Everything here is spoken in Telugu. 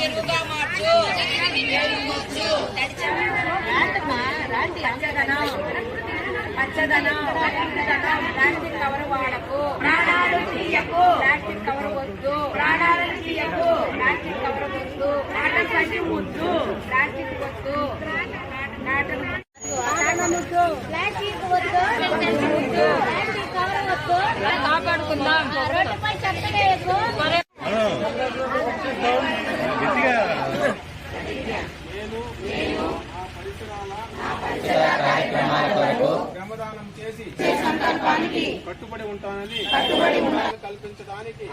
ఎరువుగా మార్చు పచ్చదనం ప్లాస్టిక్ కవర్ వాడకు, ప్రాణాలు తీయకు, ప్లాస్టిక్ కవర్ వద్దు, ప్రాణాలు తీయకు, ప్లాస్టిక్ కవర్ వద్దు, నాటం కట్టి ముద్దు, ప్లాస్టిక్ వద్దు, నాటం ముద్దు, ప్లాస్టిక్ వద్దు, ప్లాస్టిక్ కవర్ వద్దు, కాపాడుకుందాం. రోడ్డుపై చెత్త వేయకు. శ్రమదానం చేసి కట్టుబడి ఉంటానని కల్పించడానికి